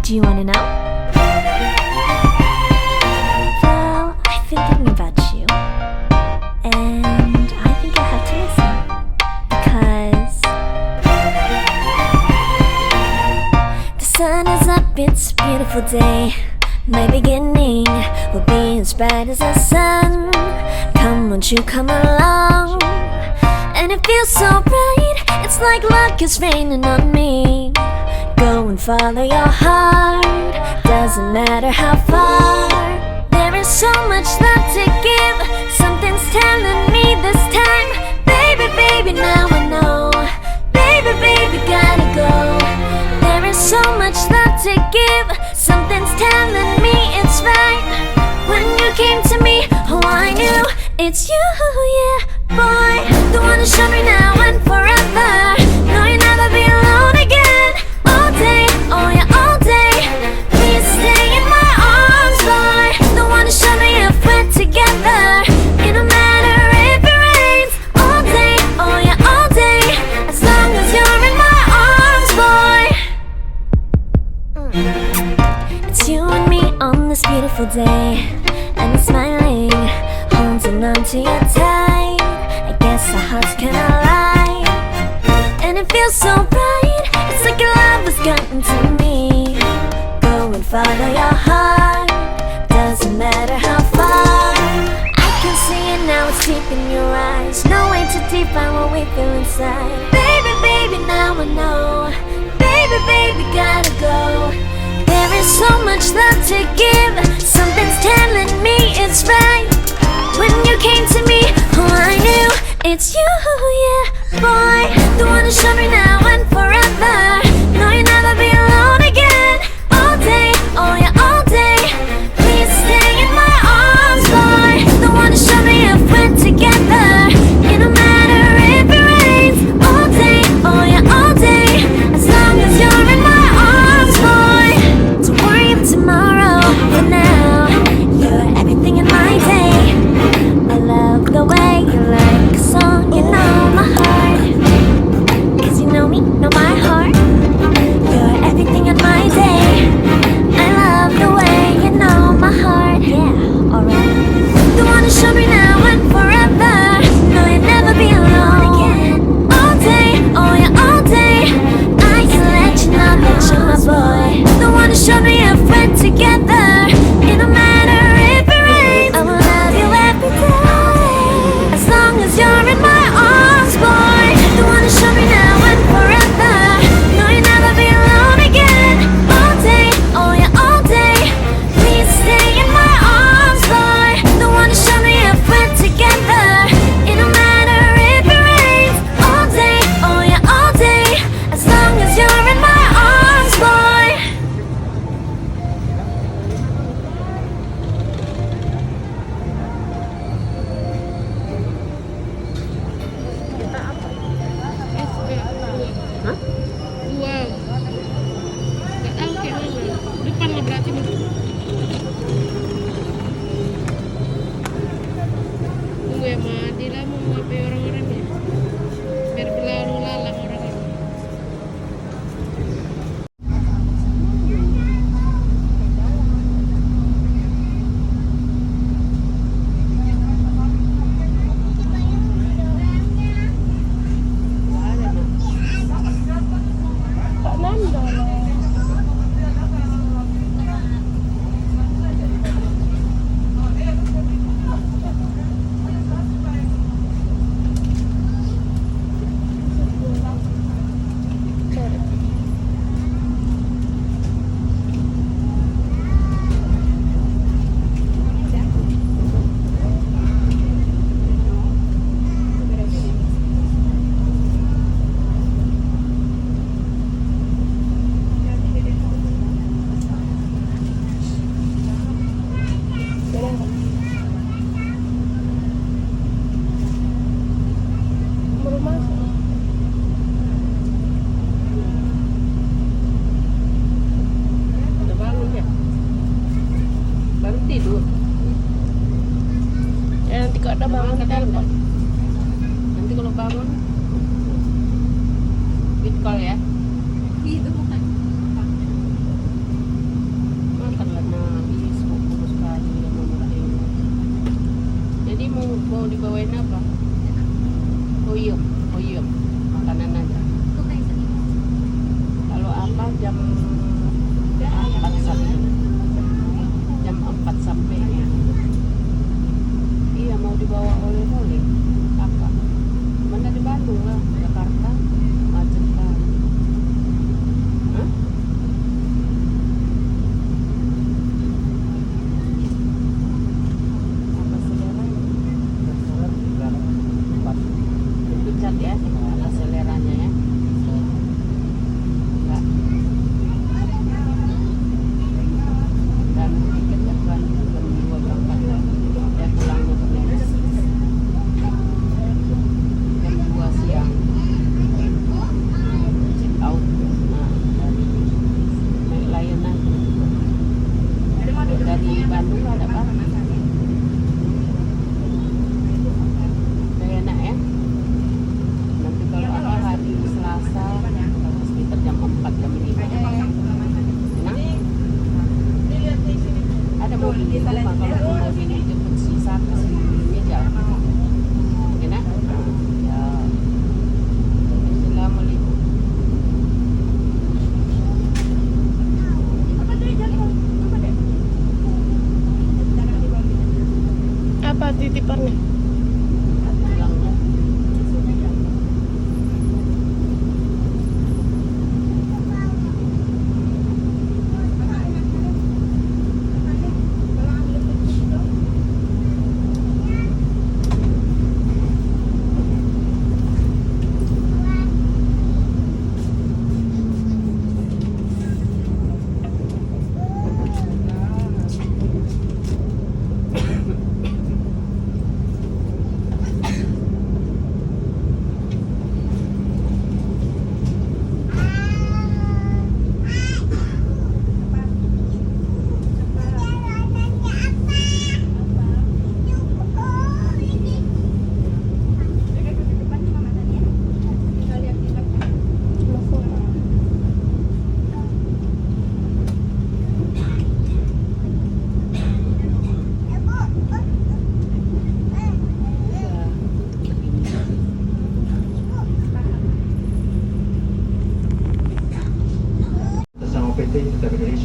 Do you wanna know? Well, I've been thinking about you, and I think I have to listen. Because the sun is up, it's a beautiful day. My beginning will be as bright as the sun. Come, won't you come along? And it feels so bright, it's like luck is raining on me. Go and follow your heart, doesn't matter how far. There is so much love to give, something's telling me this time. Baby, baby, now I know. Baby, baby, gotta go. There is so much love to give, something's telling me it's right. When you came to me, oh I knew it's you, yeah, boy. The one who showed me now and forever. No, you'll never be alone again. All day, oh yeah, all day. Please stay in my arms, boy. The one who showed me if we're together. It don't matter if it rains. All day, oh yeah, all day. As long as you're in my arms, boy. It's you and me on this beautiful day, and I'm smiling, holding on to you tight. I guess our hearts can align, and it feels so bright. It's like your love has gotten to me. Go and follow your heart, doesn't matter how far. I can see it now, it's deep in your eyes. No way to define what we feel inside. Baby, baby, now I know. Baby, baby, gotta go. There is so much love to give, something's telling me it's right. When you came to me, oh I knew it's you, yeah, boy. The one who showed me now and forever. No, you'll never be alone again. All day, oh yeah, all day. Please stay in my arms, boy. The one who showed me if we're together. It don't matter if it rains. All day, oh yeah, all day. As long as you're in my arms, boy. Don't worry about tomorrow, for now you're everything in my day. I love the way you like a song, you know my heart. 'Cause you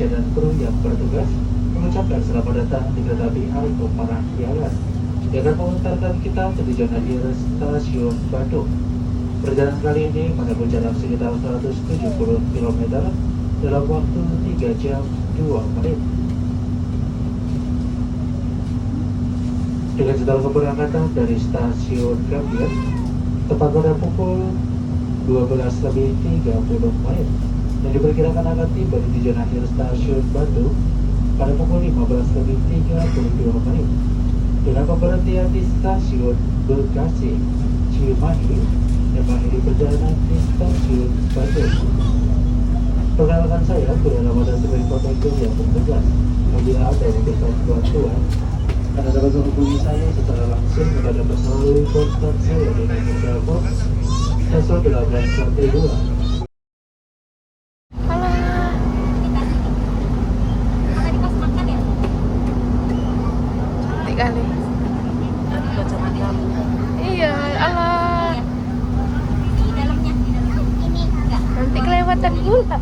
Indonesia dan kru yang bertugas mengucapkan selamat datang di kereta api Argo Parahyangan yang akan mengantarkan kita ke tujuan akhir stasiun Bandung. Perjalanan kali ini menempuh jarak sekitar 170 km dalam waktu 3 jam 2 menit. Dengan jadwal keberangkatan dari stasiun Gambir tepat pada pukul 12:30 dan diperkirakan akan tiba di tujuan akhir stasiun Bandung pada pukul 15:32 dengan pemberhentian di stasiun Bekasi, Cimahi, dan mengakhiri perjalanan di stasiun Bandung. Perkenalkan saya, Bernama dan sebagai konektor yang bertugas. Apabila ada yang membutuhkan bantuan, Anda dapat menghubungi saya secara langsung kepada melalui kontak saya di nomor telepon 1812. Kali. Iya, alah. Nanti kelewatan pula.